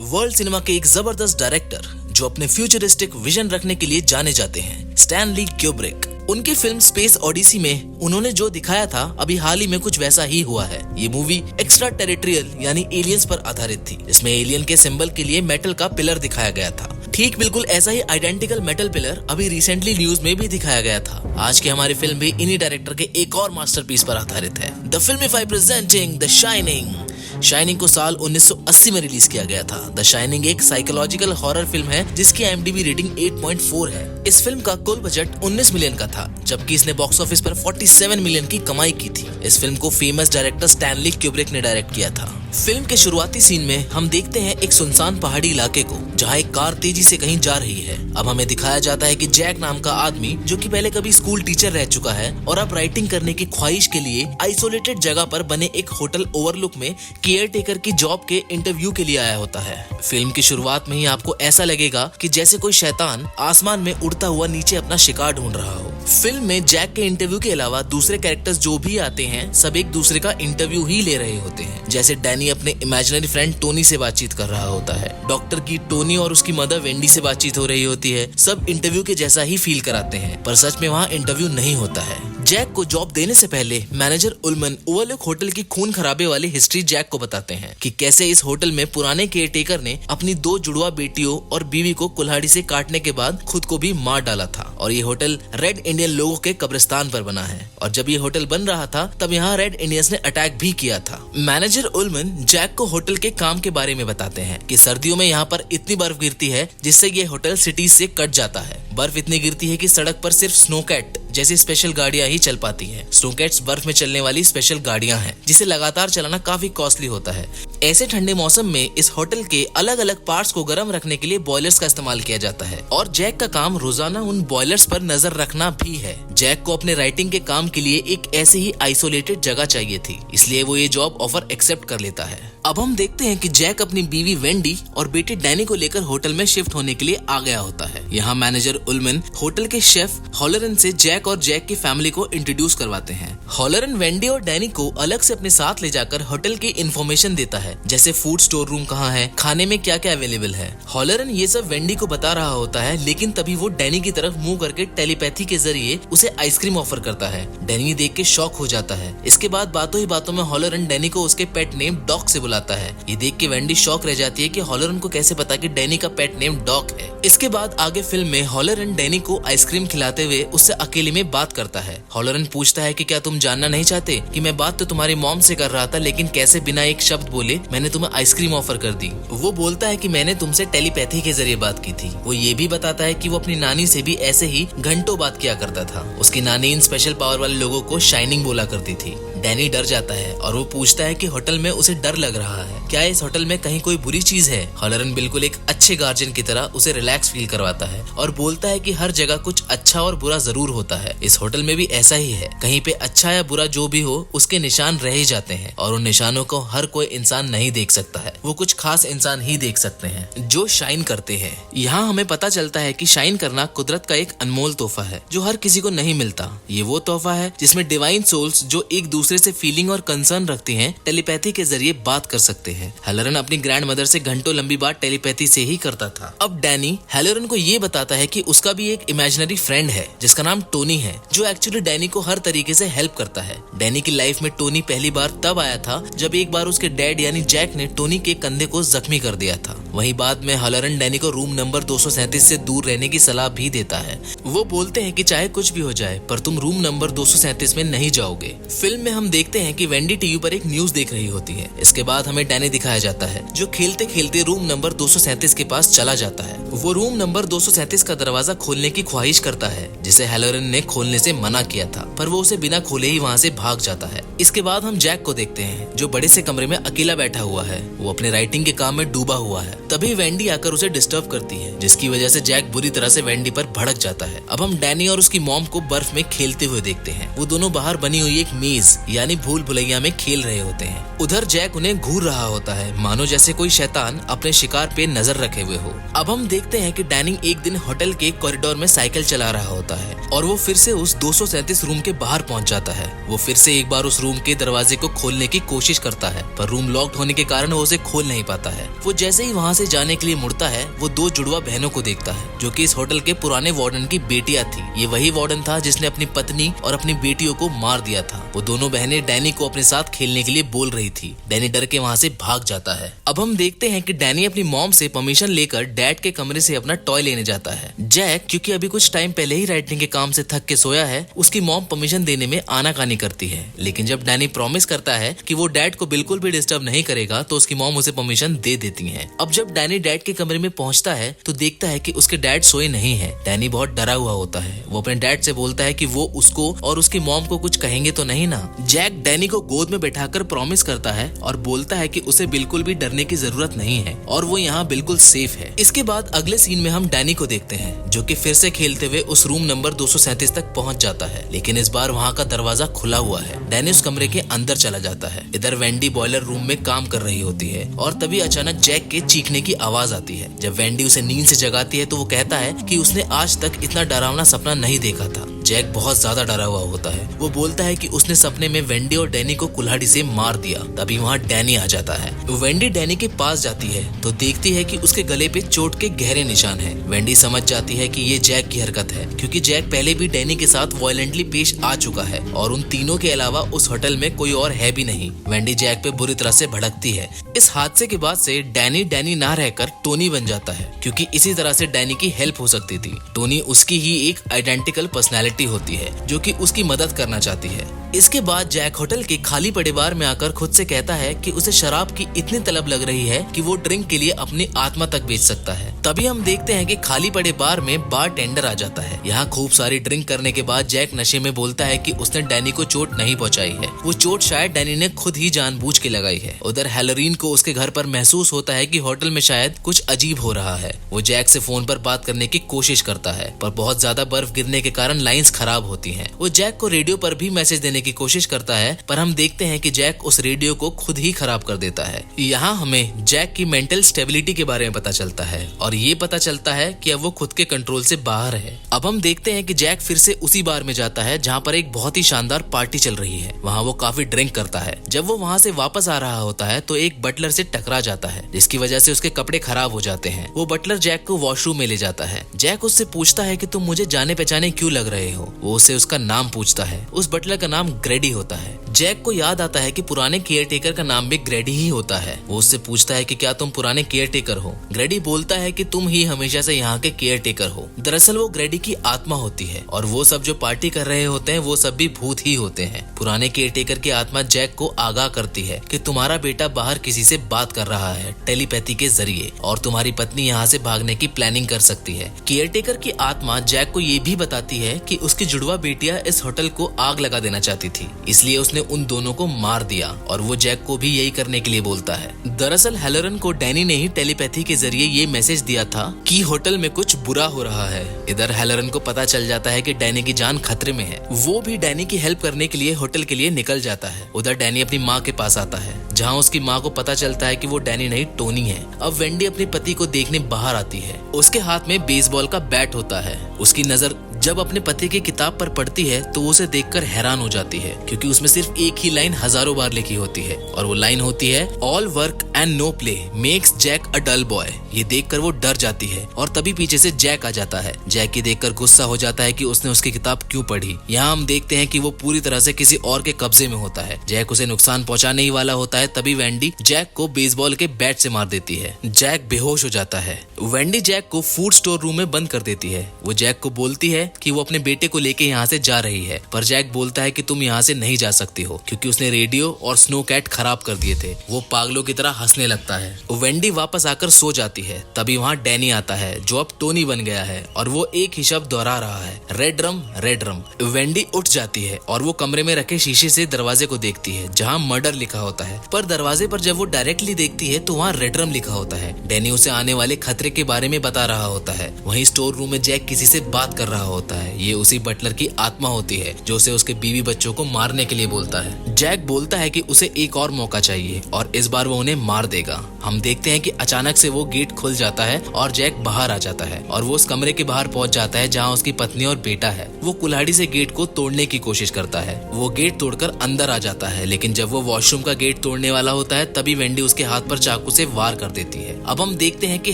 World cinema के एक जबरदस्त डायरेक्टर जो अपने फ्यूचरिस्टिक विजन रखने के लिए जाने जाते हैं, स्टैनली क्यूब्रिक। उनकी फिल्म स्पेस ओडिसी में उन्होंने जो दिखाया था अभी हाल ही में कुछ वैसा ही हुआ है। ये मूवी एक्स्ट्रा टेरिटोरियल यानी एलियंस पर आधारित थी। इसमें एलियन के सिंबल के लिए मेटल का पिलर दिखाया गया था। ठीक बिल्कुल ऐसा ही आइडेंटिकल मेटल पिलर अभी रिसेंटली न्यूज में भी दिखाया गया था। आज की हमारी फिल्म भी इन्हीं डायरेक्टर के एक और मास्टरपीस पर आधारित है। The Filmify presenting the Shining. Shining को साल 1980 में रिलीज किया गया था। द शाइनिंग एक साइकोलॉजिकल हॉरर फिल्म है जिसकी IMDb रेटिंग 8.4 है। इस फिल्म का कुल बजट 19 मिलियन का था, जबकि इसने बॉक्स ऑफिस पर 47 मिलियन की कमाई की थी। इस फिल्म को फेमस डायरेक्टर स्टैनली क्यूब्रिक ने डायरेक्ट किया था। फिल्म के शुरुआती सीन में हम देखते हैं एक सुनसान पहाड़ी इलाके को जहाँ एक कार तेजी से कहीं जा रही है। अब हमें दिखाया जाता है कि जैक नाम का आदमी, जो कि पहले कभी स्कूल टीचर रह चुका है और अब राइटिंग करने की ख्वाहिश के लिए आइसोलेटेड जगह पर बने एक होटल ओवरलुक में केयर टेकर की जॉब के इंटरव्यू के लिए आया होता है। फिल्म की शुरुआत में ही आपको ऐसा लगेगा कि जैसे कोई शैतान आसमान में उड़ता हुआ नीचे अपना शिकार ढूंढ रहा हो। फिल्म में जैक के इंटरव्यू के अलावा दूसरे कैरेक्टर्स जो भी आते हैं सब एक दूसरे का इंटरव्यू ही ले रहे होते हैं। जैसे डैनी अपने इमेजिनरी फ्रेंड टोनी से बातचीत कर रहा होता है, डॉक्टर की टोनी और उसकी मदर वेंडी से बातचीत हो रही होती है। सब इंटरव्यू के जैसा ही फील कराते हैं, पर सच में वहाँ इंटरव्यू नहीं होता है। जैक को जॉब देने से पहले मैनेजर उल्मन ओवरलुक होटल की खून खराबे वाली हिस्ट्री जैक को बताते हैं कि कैसे इस होटल में पुराने केयरटेकर ने अपनी 2 जुड़वा बेटियों और बीवी को कुल्हाड़ी से काटने के बाद खुद को भी मार डाला था और ये होटल रेड इंडियन लोगों के कब्रिस्तान पर बना है। और जब ये होटल बन रहा था तब यहाँ रेड इंडियंस ने अटैक भी किया था। मैनेजर उल्मन जैक को होटल के काम के बारे में बताते हैं कि सर्दियों में यहाँ पर इतनी बर्फ गिरती है जिससे ये होटल सिटीज से कट जाता है। बर्फ इतनी गिरती है कि सड़क पर सिर्फ स्नोकैट जैसी स्पेशल गाड़ियां ही चल पाती हैं। स्नोकैट्स बर्फ में चलने वाली स्पेशल गाड़ियां हैं जिसे लगातार चलाना काफी कॉस्टली होता है। ऐसे ठंडे मौसम में इस होटल के अलग अलग पार्ट्स को गर्म रखने के लिए बॉयलर्स का इस्तेमाल किया जाता है और जैक का काम रोजाना उन बॉयलर्स पर नजर रखना भी है। जैक को अपने राइटिंग के काम के लिए एक ऐसे ही आइसोलेटेड जगह चाहिए थी, इसलिए वो ये जॉब ऑफर एक्सेप्ट कर लेता है। अब हम देखते हैं कि जैक अपनी बीवी वेंडी और बेटे डैनी को लेकर होटल में शिफ्ट होने के लिए आ गया होता है। यहाँ मैनेजर उल्मन होटल के शेफ हॉलरन से जैक और जैक की फैमिली को इंट्रोड्यूस करवाते हैं। हॉलरन वेंडी और डैनी को अलग से अपने साथ ले जाकर होटल की इन्फॉर्मेशन देता है, जैसे फूड स्टोर रूम कहाँ है, खाने में क्या क्या अवेलेबल है। हॉलरन ये सब वेंडी को बता रहा होता है, लेकिन तभी वो डैनी की तरफ मुंह करके टेलीपैथी के जरिए उसे आइसक्रीम ऑफर करता है। डैनी देख के शॉक हो जाता है। इसके बाद बातों ही बातों में हॉलरन डैनी को उसके पेट नेम डॉग से बुलाता है। ये देख के वेंडी शॉक रह जाती है कि हॉलरन को कैसे पता कि डैनी का पेट नेम डॉग है। इसके बाद आगे फिल्म में हॉलरन डैनी को आइसक्रीम खिलाते हुए उससे अकेले में बात करता है। हॉलरन पूछता है कि क्या तुम जानना नहीं चाहते कि मैं बात तो तुम्हारी मॉम से कर रहा था, लेकिन कैसे बिना एक शब्द बोले मैंने तुम्हें आइसक्रीम ऑफर कर दी। वो बोलता है कि मैंने तुमसे टेलीपैथी के जरिए बात की थी। वो ये भी बताता है कि वो अपनी नानी से भी ऐसे ही घंटों बात किया करता था। उसकी नानी इन स्पेशल पावर वाले लोगों को शाइनिंग बोला करती थी। डैनी डर जाता है और वो पूछता है कि होटल में उसे डर लग रहा है, क्या इस होटल में कहीं कोई बुरी चीज है। हॉलरन बिल्कुल एक अच्छे गार्जियन की तरह उसे रिलैक्स फील करवाता है और बोलता है कि हर जगह कुछ अच्छा और बुरा जरूर होता है। इस होटल में भी ऐसा ही है, कहीं पे अच्छा या बुरा जो भी हो उसके निशान रह ही जाते हैं और उन निशानों को हर कोई इंसान नहीं देख सकता है, वो कुछ खास इंसान ही देख सकते हैं जो शाइन करते हैं। यहाँ हमें पता चलता है कि शाइन करना कुदरत का एक अनमोल तोहफा है जो हर किसी को नहीं मिलता। ये वो तोहफा है जिसमें डिवाइन सोल्स जो एक दूसरे से फीलिंग और कंसर्न रखती हैं टेलीपैथी के जरिए बात कर सकते हैं। हेलोरन अपनी ग्रैंड मदर से घंटों लंबी बात टेलीपैथी से ही करता था। अब डैनी हेलोरन को ये बताता है कि उसका भी एक इमेजिनरी फ्रेंड है जिसका नाम टोनी है, जो एक्चुअली डैनी को हर तरीके से हेल्प करता है। डैनी की लाइफ में टोनी पहली बार तब आया था जब एक बार उसके डैड यानी जैक ने टोनी के कंधे को जख्मी कर दिया था। वहीं बाद में हेलोरन डैनी को रूम नंबर 237 से दूर रहने की सलाह भी देता है। वो बोलते हैं कि चाहे कुछ भी हो जाए पर तुम रूम नंबर 237 में नहीं जाओगे। फिल्म में हम देखते हैं कि वेंडी टीवी पर एक न्यूज देख रही होती है। इसके बाद हमें डैनी दिखाया जाता है जो खेलते खेलते रूम नंबर 237 के पास चला जाता है। वो रूम नंबर 237 का दरवाजा खोलने की ख्वाहिश करता है जिसे हेलोरन ने खोलने से मना किया था, पर वो उसे बिना खोले ही वहाँ से भाग जाता है। इसके बाद हम जैक को देखते हैं जो बड़े से कमरे में अकेला बैठा हुआ है। वो अपने राइटिंग के काम में डूबा हुआ है। तभी वेंडी आकर उसे डिस्टर्ब करती है जिसकी वजह से जैक बुरी तरह से वेंडी पर भड़क जाता है। अब हम डैनी और उसकी मॉम को बर्फ में खेलते हुए देखते हैं। वो दोनों बाहर बनी हुई एक मेज यानी भूल भुलैया में खेल रहे होते हैं। उधर जैक उन्हें घूर रहा होता है, मानो जैसे कोई शैतान अपने शिकार पे नजर रखे हुए हो। अब हम देखते हैं कि डैनी एक दिन होटल के कॉरिडोर में साइकिल चला रहा होता है और वो फिर से उस 237 रूम के बाहर पहुंच जाता है। वो फिर से एक बार उस रूम के दरवाजे को खोलने की कोशिश करता है, पर रूम लॉक्ड होने के कारण वो उसे खोल नहीं पाता है। वो जैसे ही वहाँ से जाने के लिए मुड़ता है, वो दो जुड़वा बहनों को देखता है जो कि इस होटल के पुराने वार्डन की बेटियां थी। ये वही वार्डन था जिसने अपनी पत्नी और अपनी बेटियों को मार दिया था। वो दोनों बहनें डैनी को अपने साथ खेलने के लिए बोल रही थी। डैनी डर के वहाँ से भाग जाता है। अब हम देखते हैं कि डैनी अपनी मॉम से परमिशन लेकर डैड के कमरे से अपना टॉय लेने जाता है। जैक क्योंकि अभी कुछ टाइम पहले ही राइटिंग के काम से थक के सोया है, उसकी मॉम परमिशन देने में आनाकानी करती है। लेकिन जब डैनी प्रॉमिस करता है कि वो डैड को बिल्कुल भी डिस्टर्ब नहीं करेगा, तो उसकी मॉम उसे परमिशन दे देती है। अब जब डैनी डैड के कमरे में पहुंचता है तो देखता है कि उसके डैड सोए नहीं है। डैनी बहुत डरा हुआ होता है। वो अपने डैड से बोलता है कि वो उसको और उसकी मॉम को कुछ कहेंगे तो नहीं ना। जैक डैनी को गोद में बैठाकर प्रॉमिस करता है और बोलता है कि उसे बिल्कुल भी डरने की जरूरत नहीं है और वो यहाँ बिल्कुल सेफ है। इसके बाद अगले सीन में हम डैनी को देखते हैं जो कि फिर से खेलते हुए उस रूम नंबर 237 तक पहुंच जाता है, लेकिन इस बार वहाँ का दरवाजा खुला हुआ है। डैनी उस कमरे के अंदर चला जाता है। इधर वेंडी बॉयलर रूम में काम कर रही होती है और तभी अचानक जैक के चीखने की आवाज आती है। जब वेंडी उसे नींद से जगाती है तो वो कहता है कि उसने आज तक इतना डरावना सपना नहीं देखा था। जैक बहुत ज्यादा डरा हुआ होता है। वो बोलता है कि उसने सपने में वेंडी और डैनी को कुल्हाड़ी से मार दिया। तभी वहाँ डैनी आ जाता है। वेंडी डैनी के पास जाती है तो देखती है कि उसके गले पे चोट के गहरे निशान हैं। वेंडी समझ जाती है कि ये जैक की हरकत है, क्योंकि जैक पहले भी डैनी के साथ वायलेंटली पेश आ चुका है और उन तीनों के अलावा उस होटल में कोई और है भी नहीं। वेंडी जैक पे बुरी तरह से भड़कती है। इस हादसे के बाद से डैनी ना रहकर टोनी बन जाता है, क्योंकि इसी तरह से डैनी की हेल्प हो सकती थी। टोनी उसकी ही एक आइडेंटिकल पर्सनैलिटी होती है जो कि उसकी मदद करना चाहती है। इसके बाद जैक होटल के खाली पड़े बार में आकर खुद से कहता है कि उसे शराब की इतनी तलब लग रही है कि वो ड्रिंक के लिए अपनी आत्मा तक बेच सकता है। तभी हम देखते हैं कि खाली पड़े बार में बार टेंडर आ जाता है। यहाँ खूब सारी ड्रिंक करने के बाद जैक नशे में बोलता है कि उसने डैनी को चोट नहीं पहुंचाई है। वो चोट शायद डैनी ने खुद ही जानबूझ के लगाई है। उधर हैलोरीन को उसके घर पर महसूस होता है कि होटल में शायद कुछ अजीब हो रहा है। वो जैक से फोन पर बात करने की कोशिश करता है, पर बहुत ज्यादा बर्फ गिरने के कारण लाइंस खराब होती हैं। वो जैक को रेडियो पर भी मैसेज देने की कोशिश करता है, पर हम देखते हैं कि जैक उस रेडियो को खुद ही खराब कर देता है। यहाँ हमें जैक की मेंटल स्टेबिलिटी के बारे में पता चलता है और ये पता चलता है कि अब वो खुद के कंट्रोल से बाहर है। अब हम देखते हैं कि जैक फिर से उसी बार में जाता है जहाँ पर एक बहुत ही शानदार पार्टी चल रही है। वहाँ वो काफी ड्रिंक करता है। जब वो वहाँ से वापस आ रहा होता है तो एक बटलर से टकरा जाता है, जिसकी वजह से उसके कपड़े खराब हो जाते हैं। वो बटलर जैक को वॉशरूम में ले जाता है। जैक उससे पूछता है कि तुम मुझे जाने पहचाने क्यों लग रहे हो। वो उससे उसका नाम पूछता है। उस बटलर का नाम ग्रेडी होता है। जैक को याद आता है कि पुराने केयरटेकर का नाम भी ग्रेडी ही होता है। वो उससे पूछता है कि क्या तुम पुराने केयरटेकर हो। ग्रेडी बोलता है कि तुम ही हमेशा से यहाँ के केयरटेकर हो। दरअसल वो ग्रेडी की आत्मा होती है और वो सब जो पार्टी कर रहे होते हैं वो सब भी भूत ही होते हैं। पुराने केयरटेकर की आत्मा जैक को आगाह करती है कि तुम्हारा बेटा बाहर किसी से बात कर रहा है टेलीपैथी के जरिए और तुम्हारी पत्नी यहाँ से भागने की प्लानिंग कर सकती है। केयरटेकर की आत्मा जैक को ये भी बताती है कि उसकी जुड़वा बेटियां इस होटल को आग लगा देना चाहती थी, इसलिए उसने उन दोनों को मार दिया और वो जैक को भी यही करने के लिए बोलता है। दरअसल हैलोरन को डैनी ने ही टेलीपैथी के जरिए ये मैसेज दिया था कि होटल में कुछ बुरा हो रहा है। इधर हैलोरन को पता चल जाता है कि डैनी की जान खतरे में है। वो भी डैनी की हेल्प करने के लिए होटल के लिए निकल जाता है। उधर डैनी अपनी माँ के पास आता है, जहाँ उसकी माँ को पता चलता है कि वो डैनी नहीं टोनी है। अब वेंडी अपने पति को देखने बाहर आती है। उसके हाथ में बेसबॉल का बैट होता है। उसकी नजर जब अपने पति की किताब पर पड़ती है तो उसे देखकर हैरान हो जाती है, क्योंकि उसमें सिर्फ एक ही लाइन हजारों बार लिखी होती है और वो लाइन होती है all work and no play makes Jack a dull boy. ये देखकर वो डर जाती है और तभी पीछे से जैक आ जाता है। जैक ये देखकर गुस्सा हो जाता है कि उसने उसकी किताब क्यों पढ़ी। यहाँ हम देखते हैं कि वो पूरी तरह से किसी और के कब्जे में होता है। जैक उसे नुकसान पहुंचाने ही वाला होता है, तभी वेंडी जैक को बेसबॉल के बैट से मार देती है। जैक बेहोश हो जाता है। वेंडी जैक को फूड स्टोर रूम में बंद कर देती है। वो जैक को बोलती है कि वो अपने बेटे को लेके यहाँ से जा रही है, पर जैक बोलता है कि तुम यहाँ से नहीं जा सकती हो, क्योंकि उसने रेडियो और स्नो कैट खराब कर दिए थे। वो पागलों की तरह हंसने लगता है। वेंडी वापस आकर सो जाती है। तभी वहाँ डैनी आता है जो अब टोनी बन गया है और वो एक ही शब्द दोहरा रहा है, रेड रम रेड रम। वेंडी उठ जाती है और वो कमरे में रखे शीशे से दरवाजे को देखती है जहाँ मर्डर लिखा होता है, पर दरवाजे पर जब वो डायरेक्टली देखती है तो वहाँ रेड रम लिखा होता है। डैनी उसे आने वाले खतरे के बारे में बता रहा होता है। वहीं स्टोर रूम में जैक किसी से बात कर रहा होता है। ये उसी बटलर की आत्मा होती है जो उसे उसके बीवी बच्चों को मारने के लिए बोलता है। जैक बोलता है कि उसे एक और मौका चाहिए और इस बार वो उन्हें मार देगा। हम देखते हैं कि अचानक से वो गेट खुल जाता है और जैक बाहर आ जाता है और वो उस कमरे के बाहर पहुंच जाता है जहां उसकी पत्नी और बेटा है। वो कुल्हाड़ी से गेट को तोड़ने की कोशिश करता है। वो गेट तोड़कर अंदर आ जाता है, लेकिन जब वो वॉशरूम का गेट तोड़ने वाला होता है तभी वेंडी उसके हाथ पर चाकू से वार कर देती है। अब हम देखते हैं कि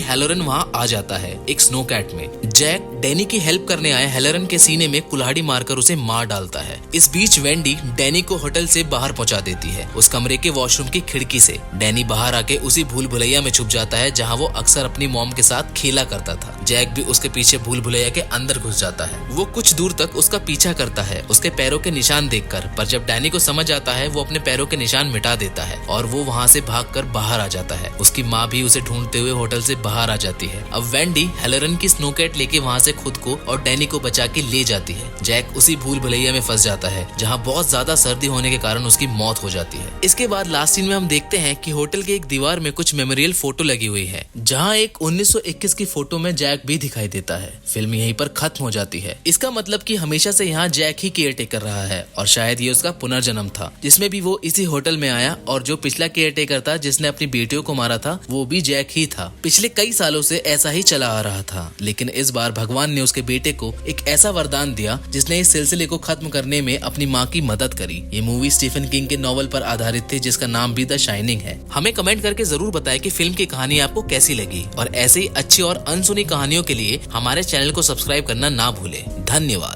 हेलोरन वहां आ जाता है एक स्नो कैट में। जैक डैनी की हेल्प करने आए हेलोरन के सीने में कुल्हाड़ी मारकर उसे मार डालता है। इस बीच वेंडी डैनी को होटल से बाहर पहुंचा देती है, उस कमरे के वॉशरूम की खिड़की से। डैनी बाहर आके उसी भूल भुलैया में छुप जाता है जहां वो अक्सर अपनी मॉम के साथ खेला करता था। जैक भी उसके पीछे भूल भुलैया के अंदर घुस जाता है। वो कुछ दूर तक उसका पीछा करता है उसके पैरों के निशान देखकर, पर जब डैनी को समझ आता है वो अपने पैरों के निशान मिटा देता है और वो वहाँ से भागकर बाहर आ जाता है। उसकी माँ भी उसे ढूंढते हुए होटल से बाहर आ जाती है। अब वेंडी हेलोरन की स्नो कैट लेके वहाँ से खुद को और डैनी को बचा के ले जाती है। जैक उसी भूल भुलैया में फंस जाता है जहाँ बहुत ज्यादा सर्दी होने के कारण उसकी मौत हो जाती है। इसके बाद लास्ट सीन में हम देखते हैं कि होटल के एक दीवार में कुछ मेमोरियल फोटो लगी हुई है जहाँ एक 1921 की फोटो में जैक भी दिखाई देता है। फिल्म यहीं पर खत्म हो जाती है। इसका मतलब कि हमेशा से यहाँ जैक ही केयर टेकर रहा है और शायद ये उसका पुनर्जन्म था जिसमें भी वो इसी होटल में आया, और जो पिछला केयर टेकर था जिसने अपनी बेटियों को मारा था वो भी जैक ही था। पिछले कई सालों से ऐसा ही चला आ रहा था, लेकिन इस बार भगवान ने उसके बेटे को एक ऐसा वरदान दिया जिसने इस सिलसिले को खत्म करने में अपनी माँ की मदद करी। ये मूवी स्टीफन किंग के नॉवल पर आधारित थी जिसका नाम भी द शाइनिंग है। हमें कमेंट करके जरूर बताएं कि फिल्म की कहानी आपको कैसी लगी, और ऐसे ही अच्छी और अनसुनी कहानियों के लिए हमारे चैनल को सब्सक्राइब करना ना भूलें। धन्यवाद।